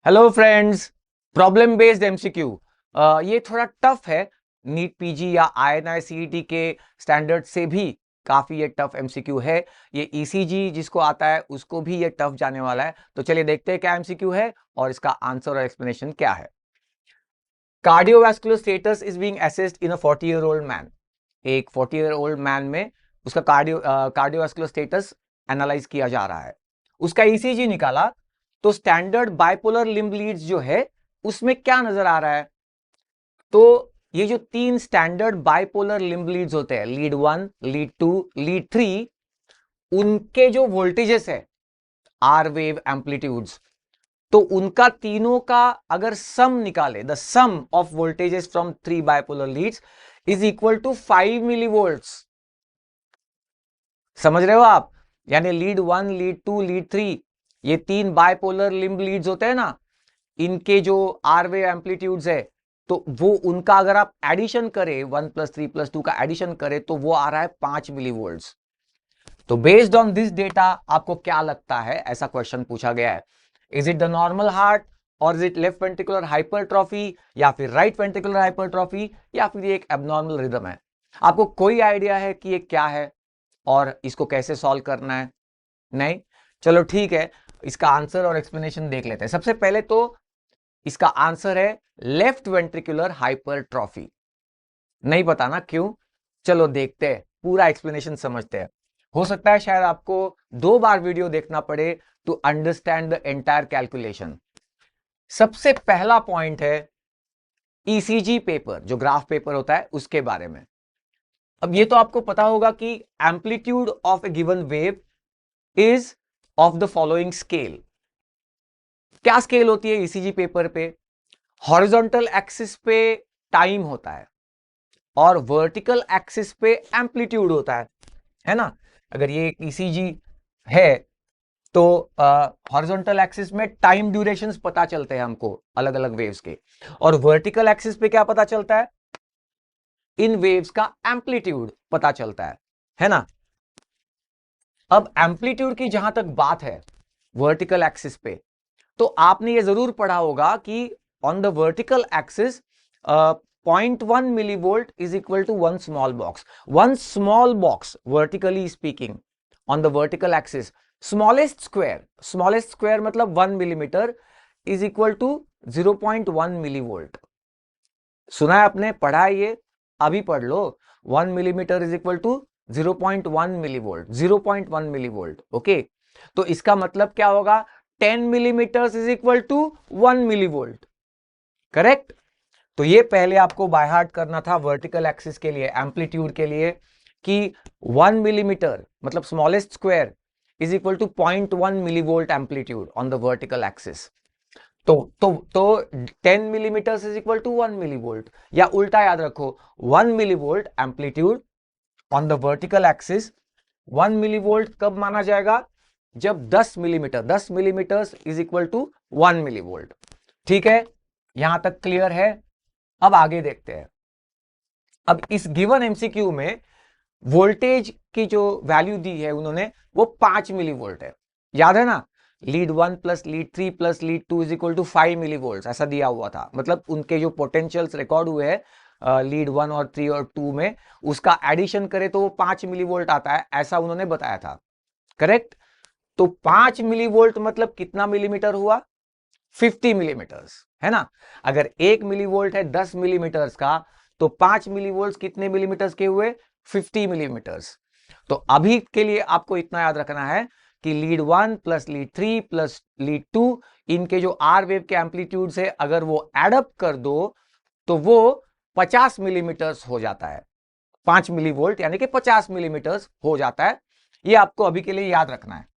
Hello friends. Problem based MCQ ये थोड़ा tough है। नीट पीजी या आईएनआई सीईटी के स्टैंडर्ड से भी काफी ये टफ एमसीक्यू है। ये ईसीजी जिसको आता है उसको भी ये टफ जाने वाला है। तो चलिए देखते हैं क्या एमसीक्यू है और इसका आंसर और एक्सप्लेनेशन क्या है। Cardiovascular status is being assessed in a 40-year-old man. एक 40-year-old मैन में उसका कार्डियोवैस्कुलर स्टेटस एनालाइज किया जा रहा है। उसका ईसीजी निकाला तो स्टैंडर्ड बाइपोलर लिम्ब लीड्स जो है उसमें क्या नजर आ रहा है। तो ये जो तीन स्टैंडर्ड बाइपोलर लिम्ब लीड्स होते हैं, लीड 1, लीड 2, लीड 3, उनके जो वोल्टेजेस है, आर वेव एम्पलीट्यूड्स, तो उनका तीनों का अगर सम निकाले, the sum of voltages from three bipolar leads is equal to 5 millivolts. समझ रहे हो आप? यानी लीड 1, लीड 2, लीड 3, ये तीन बाइपोलर लिम्ब लीड्स होते हैं ना, इनके जो आर वेव एम्पलीट्यूड्स है, तो वो उनका अगर आप एडिशन करें, 1+3+2 का एडिशन करें, तो वो आ रहा है 5 मिलीवोल्ट्स। तो बेस्ड ऑन दिस डेटा आपको क्या लगता है, ऐसा क्वेश्चन पूछा गया है। Is it the normal heart और is it left ventricular hypertrophy या फिर राइट वेंट्रिकुलर हाइपरट्रॉफी या फिर ये एक एबनॉर्मल रिदम है? आपको कोई आइडिया है कि ये क्या है और इसको कैसे सॉल्व करना है? नहीं? चलो ठीक है, इसका आंसर और एक्सप्लेनेशन देख लेते हैं। सबसे पहले तो इसका आंसर है लेफ्ट वेंट्रिकुलर हाइपरट्रॉफी। नहीं पता ना क्यों? चलो देखते हैं, पूरा एक्सप्लेनेशन समझते हैं। हो सकता है शायद आपको 2 बार वीडियो देखना पड़े to understand the entire calculation. सबसे पहला पॉइंट है ईसीजी पेपर, जो ग्राफ पेपर होता है उसके बारे में। अब ये तो आपको पता होगा कि amplitude of A given wave is of the following scale. क्या स्केल होती है ईसीजी पेपर पे? हॉरिजॉन्टल एक्सिस पे टाइम होता है और वर्टिकल एक्सिस पे एम्पलीट्यूड होता है ना? अगर ये एक ईसीजी है तो हॉरिजॉन्टल एक्सिस में टाइम ड्यूरेशंस पता चलते हैं हमको अलग अलग वेव्स के, और वर्टिकल एक्सिस पे क्या पता चलता है? इन वेव्स का एम्पलीट्यूड पता चलता है ना? अब एम्पलीट्यूड की जहां तक बात है वर्टिकल एक्सिस पे, तो आपने ये जरूर पढ़ा होगा कि on the vertical axis 0.1 millivolt is equal to one small box. One small box, vertically speaking, on the vertical axis, smallest square मतलब 1 millimeter is equal to 0.1 millivolt. सुना है आपने? पढ़ा है ये? अभी पढ़ लो। 1 millimetre is equal to 0.1 millivolt, 0.1 millivolt. Okay, तो इसका मतलब क्या होगा? 10 millimetre is equal to 1 millivolt. Correct? तो ये पहले आपको बाय हार्ट करना था वर्टिकल एक्सिस के लिए, एम्पलीट्यूड के लिए, कि 1 मिलीमीटर मतलब smallest square is equal to 0.1 millivolt amplitude on the vertical axis. तो 10 millimetre is equal to 1 millivolt, या उल्टा याद रखो, 1 millivolt amplitude on the vertical axis. 1 millivolt कब माना जाएगा? जब 10 millimetre, 10 millimetre is equal to 1 millivolt. ठीक है, यहां तक क्लियर है? अब आगे देखते हैं। अब इस गिवन एमसीक्यू में वोल्टेज की जो वैल्यू दी है उन्होंने, वो 5 मिलीवोल्ट है। याद है ना? Lead 1 plus lead 3 plus lead 2 is equal to 5 millivolt, ऐसा दिया हुआ था। मतलब उनके जो पोटेंशियल्स रिकॉर्ड हुए हैं लीड 1 और 3 और 2 में, उसका एडिशन करें तो वो 5 मिलीवोल्ट आता है, ऐसा उन्होंने बताया था। करेक्ट? तो 5 मिलीवोल्ट मतलब कितना मिलीमीटर हुआ? 50 मिलीमीटर्स, है ना? अगर 1 मिलीवोल्ट है 10 मिलीमीटर्स का, तो 5 मिलीवोल्ट कितने मिलीमीटर्स के हुए? 50 मिलीमीटर्स। तो अभी के लिए आपको इतना याद रखना है कि lead 1 plus lead 3 plus lead 2, इनके जो आर वेव के एम्पलीट्यूड से अगर वो एडअप कर दो तो वो 50 मिलीमीटर्स हो जाता है। 5 मिलीवोल्ट यानी कि 50 मिलीमीटर्स हो जाता है। ये आपको अभी के लिए याद रखना है।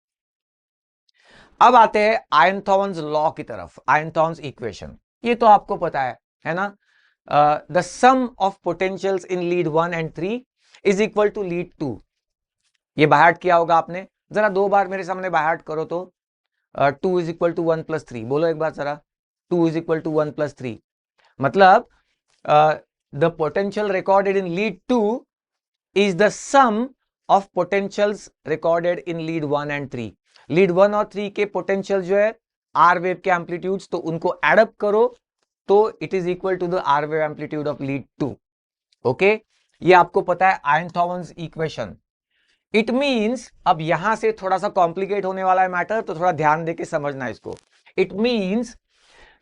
अब आते हैं आयनथॉन्स लॉ की तरफ, आयनथॉन्स इक्वेशन। ये तो आपको पता है ना? The sum of potentials in lead 1 and 3 is equal to lead 2। ये बाय हार्ट किया होगा आपने, जरा 2 बार मेरे सामने बाय हार्ट करो तो। 2 इज इक्वल टू 1 प्लस 3, बोलो एक बार जरा। 2 इज इक्वल टू 1 प्लस 3 मतलब the potential recorded in lead 2 is the sum of potentials recorded in lead 1 and 3। Lead 1 और 3 के पोटेंशियल जो है आर वेव के एम्पलीट्यूड्स, तो उनको एडअप करो तो it is equal to the R wave amplitude of lead 2। Okay, ये आपको पता है आयरनथॉर्न्स इक्वेशन। इट मींस, अब यहां से थोड़ा सा कॉम्प्लिकेट होने वाला है मैटर, तो थोड़ा ध्यान देके समझना इसको। It means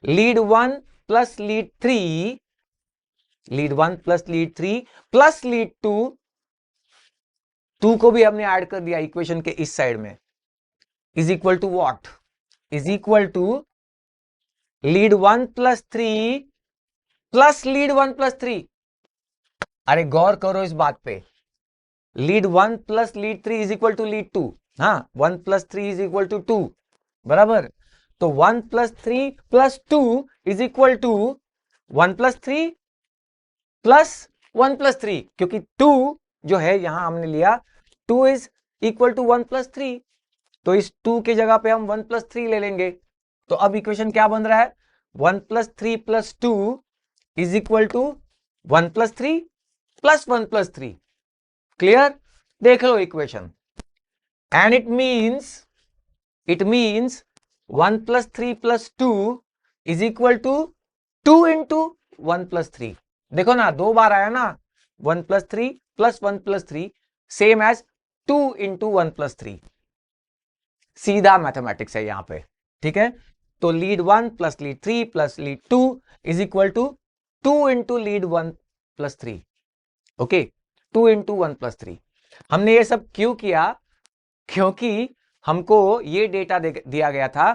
lead 1 plus lead 3, lead 1 plus lead 3 plus lead 2, 2 को भी हमने ऐड कर दिया इक्वेशन के इस साइड में, is equal to what, is equal to lead 1 plus 3 plus lead 1 plus 3। अरे गौर करो इस बात पे, lead 1 plus lead 3 is equal to lead 2। हाँ, 1 प्लस 3 इज इक्वल टू 2, बराबर। तो 1 plus 3 plus 2 is equal to 1 plus 3 plus 1 plus 3, क्योंकि 2 जो है यहां हमने लिया 2 इज इक्वल टू 1 प्लस 3, तो इस 2 की जगह पे हम 1 प्लस 3 ले लेंगे। तो अब इक्वेशन क्या बन रहा है, 1 plus 3 plus 2 is equal to 1 plus 3 plus 1 plus 3। Clear, देख लो equation. And it means 1 plus 3 plus 2 is equal to 2 into 1 plus 3। देखो ना, 2 बार आया ना, 1 plus 3 plus 1 plus 3 same as 2 into 1 plus 3। सीधा मैथमेटिक्स है यहां पे, ठीक है। तो lead 1 plus lead 3 plus lead 2 is equal to 2 into lead 1 plus 3। Okay, 2 into 1 plus 3। हमने ये सब क्यों किया, क्योंकि हमको ये डेटा दिया गया था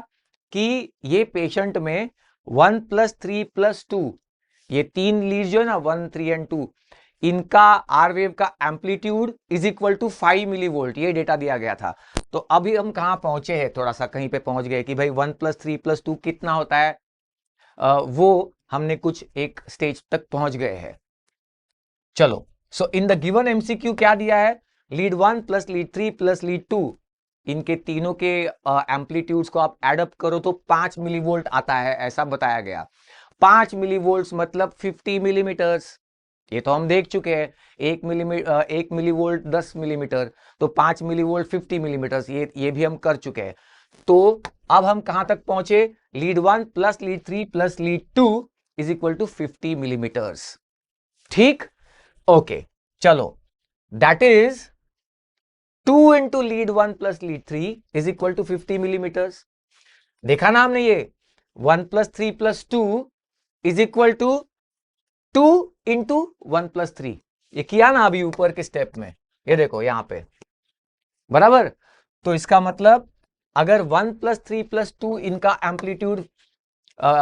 कि ये पेशेंट में 1 प्लस 3 प्लस 2, ये 3 लीड जो है ना 1 3 एंड 2, इनका आर वेव का amplitude is equal to 5 millivolt, ये डेटा दिया गया था। तो अभी हम कहां पहुंचे हैं, थोड़ा सा कहीं पे पहुंच गए कि भाई 1 प्लस 3 प्लस 2 कितना होता है, वो हमने कुछ एक स्टेज तक पहुंच गए हैं। चलो, सो इन द गिवन एमसीक्यू क्या दिया है, lead 1 plus lead 3 plus lead 2, इनके तीनों के एम्पलीट्यूड्स को आप एडअप करो तो 5 मिली वोल्ट आता है, ऐसा बताया गया। 5 मिली वोल्ट मतलब 50 मिलीमीटर्स, ये तो हम देख चुके हैं। 1 मिली वोल्ट 10 मिलीमीटर, तो 5 मिली वोल्ट 50 मिलीमीटर्स, ये भी हम कर चुके हैं। तो अब हम कहां तक पहुंचे, lead 1 plus lead 3 plus lead 2 is equal to 50 millimetres. ठीक, ओके, चलो, that is 2 into lead 1 plus lead 3 is equal to 50 millimetres. देखा ना हमने ये 1 plus 3 plus 2 is equal to 2 into 1 plus 3, ये किया ना अभी ऊपर के स्टेप में, ये देखो यहां पे, बराबर। तो इसका मतलब अगर 1 प्लस 3 प्लस 2 इनका एम्पलीट्यूड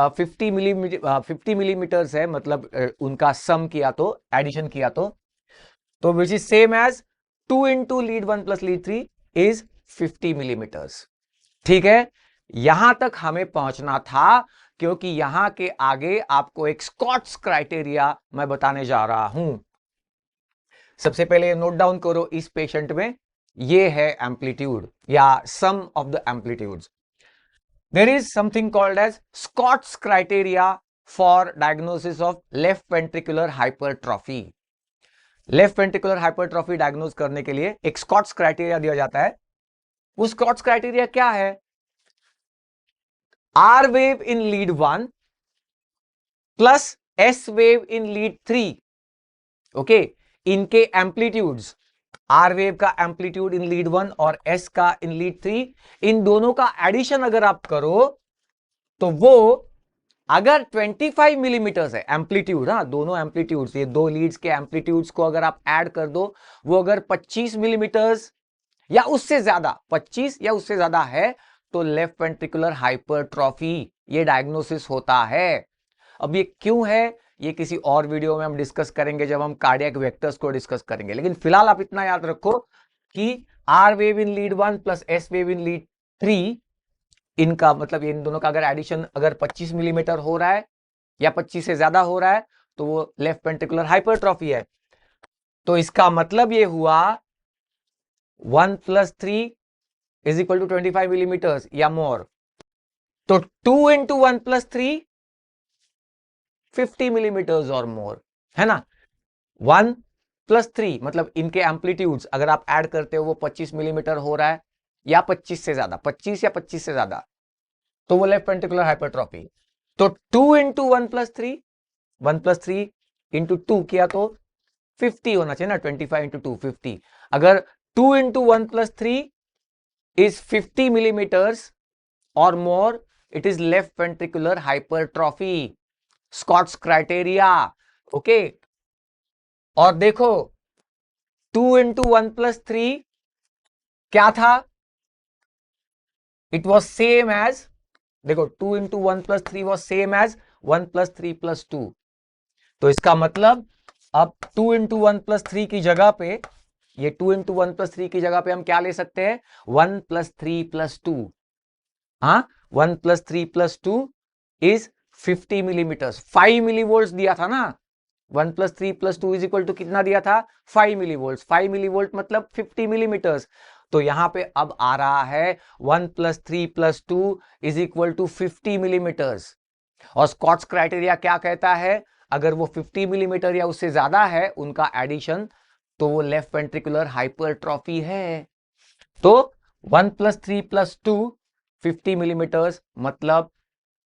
50 मिलीमीटर्स है, मतलब उनका सम किया तो, एडिशन किया तो which is same as 2 into lead 1 plus lead 3 is 50 millimetres. ठीक है, यहां तक हमें पहुंचना था, क्योंकि यहां के आगे आपको एक स्कॉट्स क्राइटेरिया मैं बताने जा रहा हूं। सबसे पहले नोट डाउन करो, इस पेशेंट में ये है एम्पलीट्यूड या sum of the amplitudes. There is something called as Scott's criteria for diagnosis of left ventricular hypertrophy. Left ventricular hypertrophy diagnose करने के लिए एक स्कॉट्स क्राइटेरिया दिया जाता है। वो स्कॉट्स क्राइटेरिया क्या है, R wave in lead 1 plus S wave in lead 3। Okay, इनके एम्पलीट्यूड्स, आर वेव का एम्पलीट्यूड इन लीड 1 और एस का इन लीड 3, इन दोनों का एडिशन अगर आप करो तो वो अगर 25 मिलीमीटर्स है एम्पलीट्यूड, हाँ दोनों एम्पलीट्यूड्स, ये दो लीड्स के एम्पलीट्यूड्स को अगर आप ऐड कर दो, वो अगर 25 मिलीमीटर्स या उससे ज्यादा, 25 या उससे ज्यादा है, तो लेफ्ट वेंट्रिकुलर हाइपरट्रॉफी ये डायग्नोसिस होता है। अब ये क्यों है, ये किसी और वीडियो में हम डिस्कस करेंगे जब हम कार्डियक वेक्टर्स को डिस्कस करेंगे। लेकिन फिलहाल आप इतना याद रखो कि R wave in lead 1 plus S wave in lead 3, इनका मतलब इन दोनों का अगर एडिशन अगर 25 मिलीमीटर हो रहा है या 25 से ज्यादा हो रहा है, तो वो लेफ्ट वेंट्रिकुलर हाइपरट्रॉफी है। तो इसका मतलब ये हुआ 1 plus 3 is equal to 25 millimetres या मोर, तो 2 इंटू 1 प्लस 3 50 मिलीमीटर्स और मोर, है ना। 1 प्लस 3 मतलब इनके एम्पलीट्यूड्स अगर आप ऐड करते हो वो 25 मिलीमीटर हो रहा है या 25 से ज्यादा, 25 या 25 से ज्यादा, तो वो लेफ्ट वेंट्रिकुलर हाइपरट्रॉफी। तो 2 इंटू 1+3, 1+3 इंटू 2 किया तो 50 होना चाहिए ना, 25 इंटू 2 50। अगर 2 into 1+3 is 50 millimeters or more, it is left ventricular hypertrophy, Scott's criteria। Okay, और देखो 2 इंटू 1+3 क्या था, इट वॉज सेम एज, देखो 2 इंटू 1+3 वॉज सेम एज 1+3+2। तो इसका मतलब अब 2 इंटू 1+3 की जगह पे, ये 2 इंटू 1+3 की जगह पे हम क्या ले सकते हैं, 1+3+2। हाँ, 1+3+2 इज 50 मिलीमीटर्स, 5 मिलीवोल्ट दिया था ना, 1+3+2 इज इक्वल टू कितना दिया था, 5 मिलीवोल्ट। 5 मिलीवोल्ट मतलब 50 मिलीमीटर्स। तो यहां पे अब आ रहा है 1+3+2 इज इक्वल टू 50 मिलीमीटर्स। और स्कॉट्स क्राइटेरिया क्या कहता है, अगर वो 50 मिलीमीटर या उससे ज्यादा है उनका एडिशन, तो वो लेफ्ट वेंट्रिकुलर हाइपरट्रॉफी है। तो 1+3+2 50 मिलीमीटर्स मतलब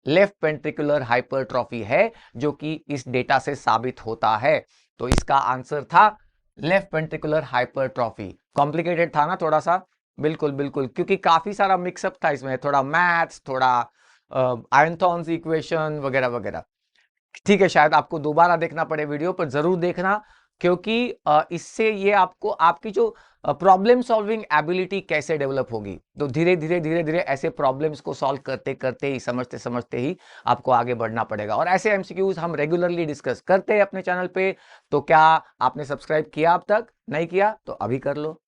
लेफ्ट वेंट्रिकुलर हाइपरट्रॉफी है, जो कि इस डेटा से साबित होता है। तो इसका आंसर था लेफ्ट वेंट्रिकुलर हाइपरट्रॉफी। कॉम्प्लिकेटेड था ना थोड़ा सा, बिल्कुल बिल्कुल, क्योंकि काफी सारा मिक्सअप था इसमें, थोड़ा मैथ्स, थोड़ा आयंथॉन्स इक्वेशन वगैरह वगैरह। ठीक है, शायद आपको दोबारा देखना पड़े वीडियो, पर जरूर देखना, क्योंकि इससे ये आपको आपकी जो प्रॉब्लम सॉल्विंग एबिलिटी कैसे डेवलप होगी। तो धीरे धीरे धीरे धीरे ऐसे प्रॉब्लम्स को सॉल्व करते करते ही, समझते समझते ही आपको आगे बढ़ना पड़ेगा। और ऐसे एमसीक्यूज हम रेगुलरली डिस्कस करते हैं अपने चैनल पे। तो क्या आपने सब्सक्राइब किया अब तक? नहीं किया तो अभी कर लो।